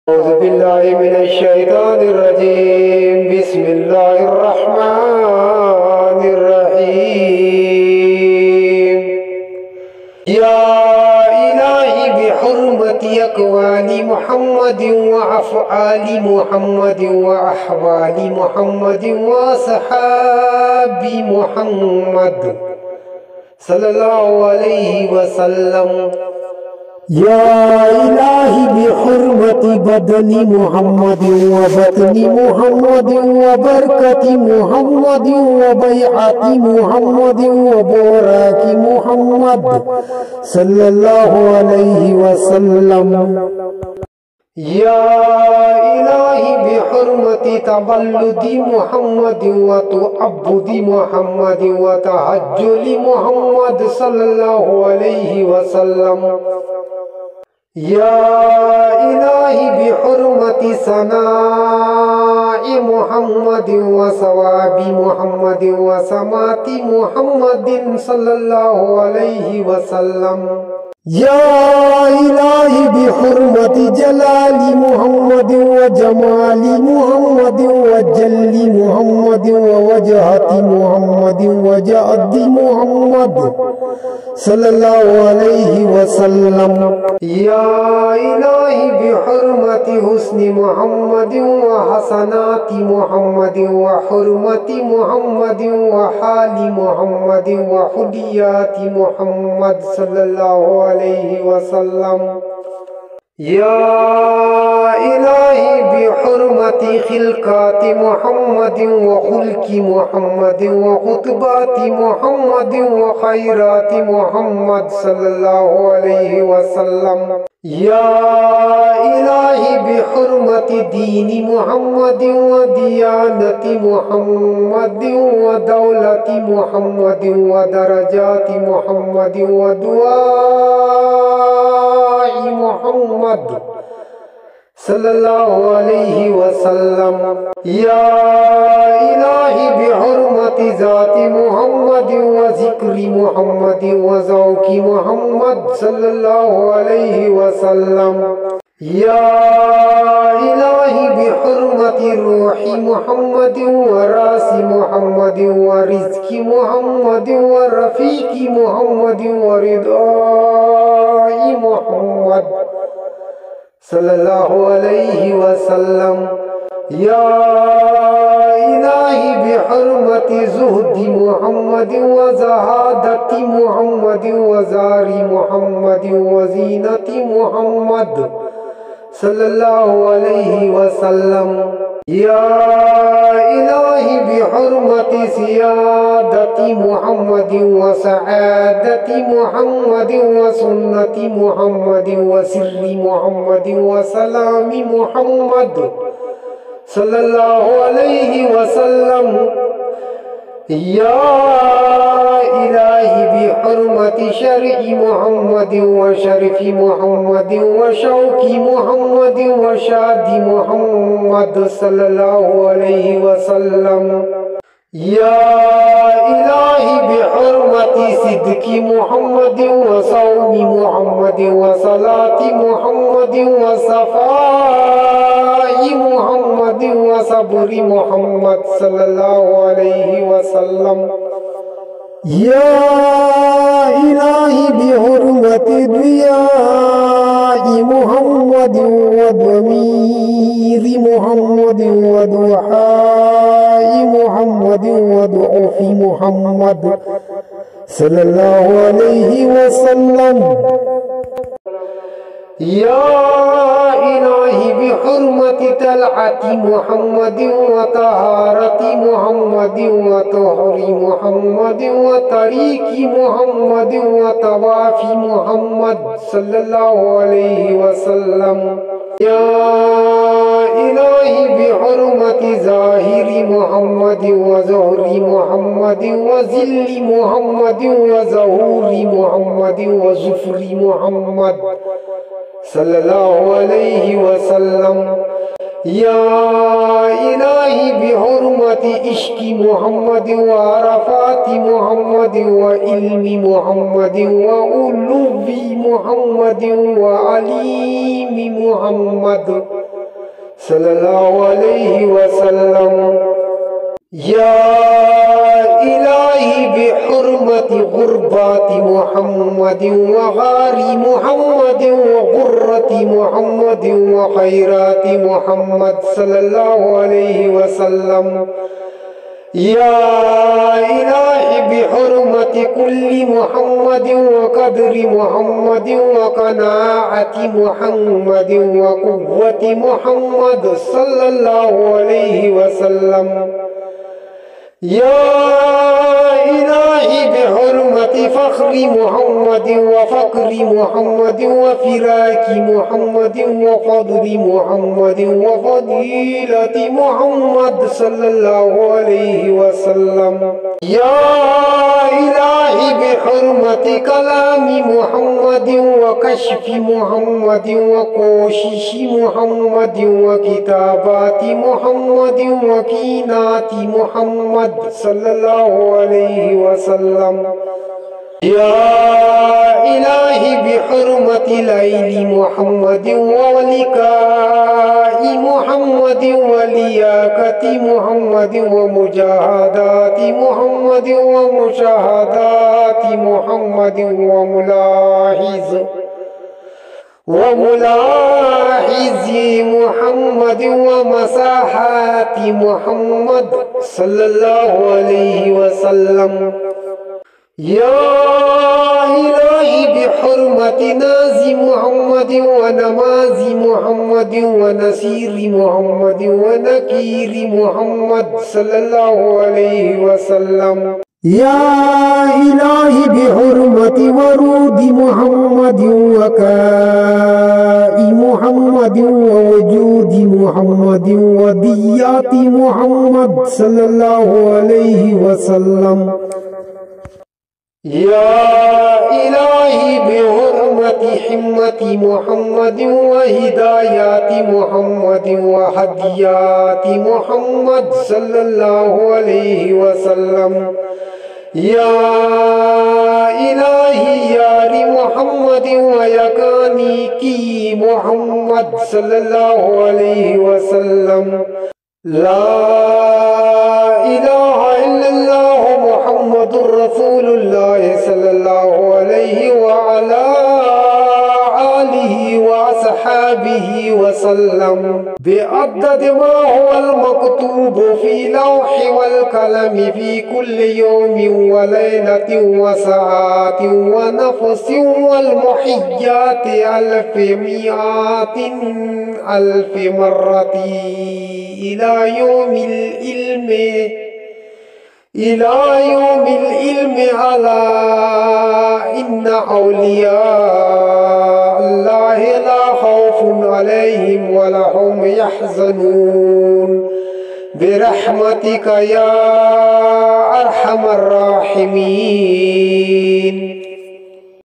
أعوذ بالله من الشيطان الرجيم بسم الله الرحمن الرحيم يا إلهي بحرمة أقوال محمد وأفعال محمد وأحوال محمد وصحاب محمد صلى الله عليه وسلم या इलाही बिहुर्मति बदनी मुहम्मद व बतनी मुहम्मद व बरकती मुहम्मद व बैअती मुहम्मद व बोराकी मुहम्मद सल्लल्लाहु अलैहि वसल्लम। या इलाही बिहुर्मति तबल्लुदी मुहम्मद व तुअब्बुदी मुहम्मद व तहज्जुली मुहम्मद सल्लल्लाहु अलैहि वसल्लम। या इलाही बिहुर्मति सनाइ मुहम्मद व सवाबी मुहम्मद व समाती मुहम्मदिन सल्लल्लाहु अलैहि वसल्लम। या इलाही बिहुर्मति जलाली मुहम्मद व जमाली मुहम्मद व जल्ली मुहम्मद व वजहती मुहम्मद व जद्दी मुहम्मद सल्लल्लाहु अलैहि वसल्लम। या इलाही बिहुर्मति हुस्नि मुहम्मद व हसनाती मुहम्मद व हुर्मति मुहम्मद व हाली मुहम्मद व हुदियाती मुहम्मद सल्लल्लाहु अलैहि वसल्लम। या इलाही बिहुर्मति खिलकाति मुहम्मद व खुल्की मुहम्मद व खुतबाती मुहम्मद व खैराती मुहम्मद सल्लल्लाहु अलैहि वसल्लम। या इलाही बिहुर्मति दीनी मुहम्मद व दियानती मुहम्मद व दौलती मुहम्मद व दरजाती मुहम्मद व दुआई मुहम्मद सल्लल्लाहु अलैहि वसल्लम। या इलाही बिहुर्मति ज़ाति मुहम्मद व ज़िक्री मुहम्मद व ज़ौक़ी मुहम्मद सल्लल्लाहु अलैहि वसल्लम। या इलाही बिहुर्मति रूही मुहम्मद व रासी मुहम्मद व रिज़्क़ी मुहम्मद व रफ़ीक़ी मुहम्मद व रिदाई मुहम्मद सल्लल्लाहु अलैहि वसल्लम। या इलाही बिहुर्मति ज़ुहदी मुहम्मद व ज़हादती मुहम्मद व ज़ारी मुहम्मद व ज़ीनती मुहम्मद सल्लल्लाहु अलैहि वसल्लम। या इलाही बिहुर्मति सियादती मुहम्मद व सआदती मुहम्मद व सुन्नती मुहम्मद व सिर्री मुहम्मद व सलामी मुहम्मद सल्लल्लाहु अलैहि वसल्लम। या इलाही बिहुर्मति शरई मुहम्मद व शरफ़ी मुहम्मद व शौक़ी मुहम्मद व शादी मुहम्मद सल्लल्लाहु अलैहि वसल्लम। या इलाही बिहुर्मति सिद्क़ी मुहम्मद व सौमी मुहम्मद व सलाती मुहम्मद व सफ़ाई मुहम्मद व सबरी मुहम्मद सल्लल्लाहु अलैहि वसल्लम। या इलाही बिहुर्मति दुआई मुहम्मद व दमीरी मुहम्मद व दुआई मुहम्मद व दुआफ़ी मुहम्मद सल्लल्लाहु अलैहि वसल्लम। या इलाही बिहुर्मति तलअती मुहम्मद व तहारती मुहम्मद व तुहरी मुहम्मद व तरीकी मुहम्मद व तवाफ़ी मुहम्मद सल्लल्लाहु अलैहि वसल्लम। या इलाही बिहुर्मति ज़ाहिरी मुहम्मद व ज़ुहरी मुहम्मद व ज़िल्ली मुहम्मद व ज़हूरी मुहम्मद व ज़ुफ़री मुहम्मद सल्लल्लाहु अलैहि वसल्लम। या इलाही बिहुर्मति इश्क़ी मुहम्मद व अरफ़ाती मुहम्मद व इल्मी मुहम्मद व उलूवी मुहम्मद व अलीमी मुहम्मद صلى الله عليه وسلم. يا إلهي بحرمة غربات محمد وغار محمد وغرة محمد وخيرات محمد صلى الله عليه وسلم. يا إلهي بحرمة كل محمد وقدر محمد وقناعة محمد وقوة محمد صلى الله عليه وسلم. يا إلهي بحرمة فخر محمد وفقر محمد وفراق محمد وفضل محمد وفضيلة محمد صلى الله عليه وسلم. يا إلهي بحرمة كلام محمد وكشف محمد وكوشش محمد وكتابات محمد وكينات محمد صلى الله عليه وسلم. يا إلهي بحرمة ليل محمد ولقاء محمد ولياقة محمد ومجاهدات محمد ومشاهدات محمد وملاحظ محمد ومساحات محمد صلى الله عليه وسلم. يا إلهي بحرمة ناز محمد ونماز محمد ونسير محمد ونكير محمد صلى الله عليه وسلم. يا إلهي بحرمة ورود محمد وكاء محمد ووجود محمد وديات محمد صلى الله عليه وسلم. يا إلهي بحرمة حمة محمد وهدايات محمد وهديات محمد صلى الله عليه وسلم. يا إلهي يا محمد ويكانيكي محمد صلى الله عليه وسلم. لا إله إلا الله محمد رسول الله صلى الله عليه وعلى آله وأصحابه وسلم بعدد ما هو المكتوب في لوح والقلم في كل يوم وليلة وساعات ونفس والمحيات ألف مئات ألف مرة إلى يوم العلم على إن أولياء الله لا خوف عليهم ولا هم يحزنون برحمتك يا أرحم الراحمين.